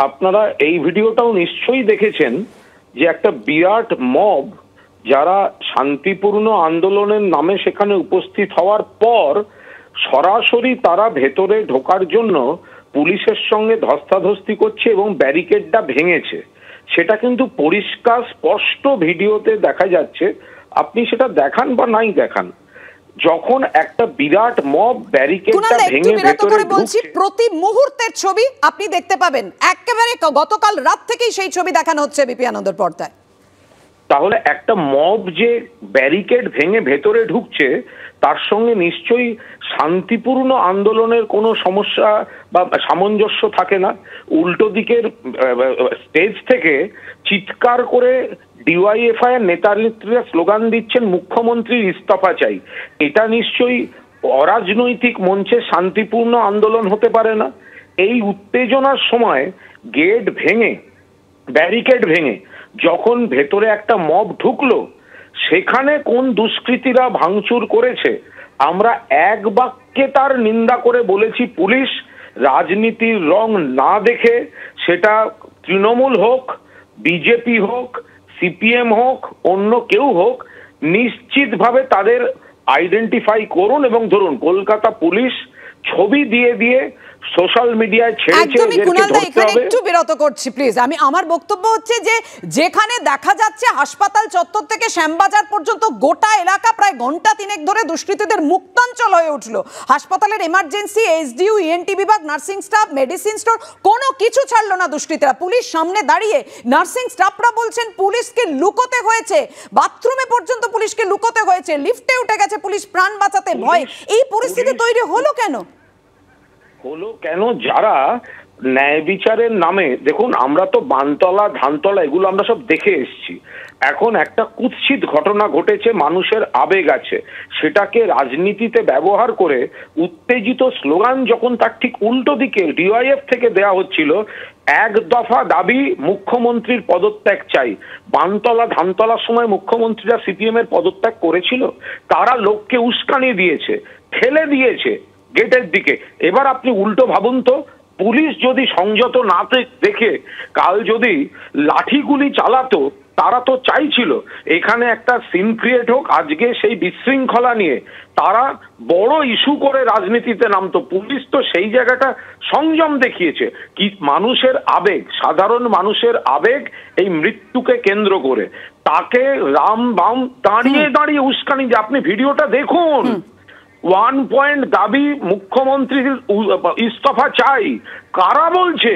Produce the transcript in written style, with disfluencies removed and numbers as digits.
আপনারা এই ভিডিওটাও নিশ্চয়ই দেখেছেন যে একটা বিরাট মব যারা শান্তিপূর্ণ আন্দোলনের নামে সেখানে উপস্থিত হওয়ার পর সরাসরি তারা ভেতরে ঢোকার জন্য পুলিশের সঙ্গে ধস্তাধস্তি করছে এবং ব্যারিকেডটা ভেঙেছে। সেটা কিন্তু পরিষ্কার স্পষ্ট ভিডিওতে দেখা যাচ্ছে। আপনি সেটা দেখান বা নাই দেখান, যখন একটা বিরাট মব ব্যারিকেডটা ভেঙে ভেতরে ঢুকছে, প্রতি মুহূর্তের ছবি আপনি দেখতে পাবেন। একেবারে গতকাল রাত থেকেই সেই ছবি দেখানো হচ্ছে বিপি আনন্দর পর্দায়। তাহলে একটা মব যে ব্যারিকেড ভেঙে ভেতরে ঢুকছে তার সঙ্গে নিশ্চয়ই শান্তিপূর্ণ আন্দোলনের কোনো সমস্যা বা সামঞ্জস্য থাকে না। উল্টো দিকের স্টেজ থেকে চিৎকার করে ডিওয়াইএফআই এর নেতা নেত্রীরা স্লোগান দিচ্ছেন মুখ্যমন্ত্রীর ইস্তফা চাই। এটা নিশ্চয়ই অরাজনৈতিক মঞ্চে শান্তিপূর্ণ আন্দোলন হতে পারে না। এই উত্তেজনার সময় গেট ভেঙে ব্যারিকেড ভেঙে যখন ভেতরে একটা মব ঢুকলো, সেখানে কোন দুষ্কৃতীরা ভাঙচুর করেছে আমরা এক বাক্যে তার নিন্দা করে বলেছি পুলিশ রাজনীতির রং না দেখে, সেটা তৃণমূল হোক, বিজেপি হোক, সিপিএম হোক, অন্য কেউ হোক, নিশ্চিতভাবে তাদের আইডেন্টিফাই করুন এবং ধরুন। কলকাতা পুলিশ ছবি দিয়ে দিয়ে সোশ্যাল মিডিয়ায় ছেড়েছে। একটু বিরত করছি প্লিজ। আমার বক্তব্য হচ্ছে যে যেখানে দেখা যাচ্ছে হাসপাতাল চত্বর থেকে শ্যামবাজার পর্যন্ত গোটা এলাকা প্রায় ঘন্টা তিনেক ধরে দুষ্কৃতীদের মুক্তাঞ্চল হয়ে উঠলো। হাসপাতালের এমার্জেন্সি, এসডিইউ, ইএনটি বিভাগ, নার্সিং স্টাফ, মেডিসিন স্টোর কোনো কিছু ছাড়লো না দুষ্কৃতীরা। পুলিশ সামনে দাঁড়িয়ে, নার্সিং স্টাফরা বলছেন পুলিশকে লুকোতে হয়েছে, বাথরুমে পর্যন্ত পুলিশকে লুকোতে হয়েছে, লিফটে উঠে গেছে পুলিশ প্রাণ বাঁচাতে ভয়। এই পরিস্থিতি তৈরি হলো কেন? যারা ন্যায় বিচারের নামে, দেখুন আমরা তো বানতলা ধানতলা এগুলো আমরা সব দেখে এসছি। এখন একটা কুৎসিত ঘটনা ঘটেছে, মানুষের আবেগ আছে, সেটাকে রাজনীতিতে ব্যবহার করে উত্তেজিত স্লোগান যখন তার ঠিক উল্টো দিকে ডিওয়াইএফ থেকে দেয়া হচ্ছিল, এক দফা দাবি মুখ্যমন্ত্রীর পদত্যাগ চাই। বানতলা ধানতলার সময় মুখ্যমন্ত্রীরা সিপিএম এর পদত্যাগ করেছিল? তারা লোককে উস্কানি দিয়েছে, ঠেলে দিয়েছে গেটের দিকে। এবার আপনি উল্টো ভাবুন তো, পুলিশ যদি সংযত না দেখে কাল যদি লাঠিগুলি চালাতো, তারা তো চাইছিল এখানে একটা সিন ক্রিয়েট হোক, আজকে সেই বিশৃঙ্খলা নিয়ে তারা বড় ইস্যু করে রাজনীতিতে নামতো। পুলিশ তো সেই জায়গাটা সংযম দেখিয়েছে। কি মানুষের আবেগ, সাধারণ মানুষের আবেগ এই মৃত্যুকে কেন্দ্র করে, তাকে রাম বাম দাঁড়িয়ে দাঁড়িয়ে উস্কানি। যে আপনি ভিডিওটা দেখুন, 1 পয়েন্ট দাবি মুখ্যমন্ত্রীর ইস্তফা চাই, কারা বলছে?